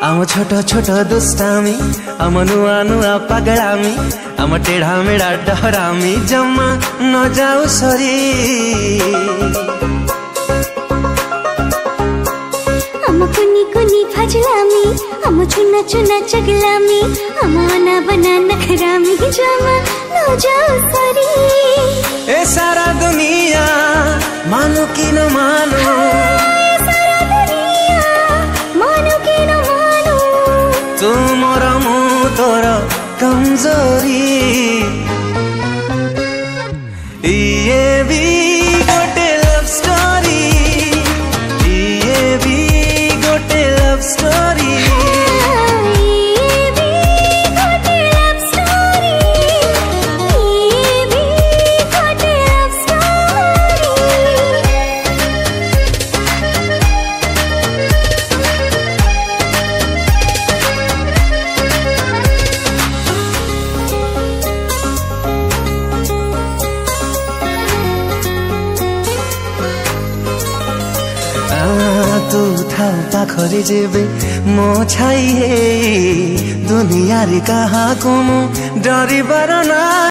आम छोट छोट दुष्टामी आम नुआ नुआ पगड़ामी आम टेढ़ा मेढ़ा डहरामी जमा न जाऊ सरी आम कुनी कुनी फजलामी आम चुना चुना चगलामी आम अना बना नखरामी जमा न जाऊ सरी। ए सारा दुनिया मानो कि न मानो तुम और मुँह तोर कमजोरी ये भी गोटे लव स्टोरी ये भी गोटे लव स्टोरी तू था पाखरे जेबे मो छाई हे दुनिया रे कहा को डरी बरना।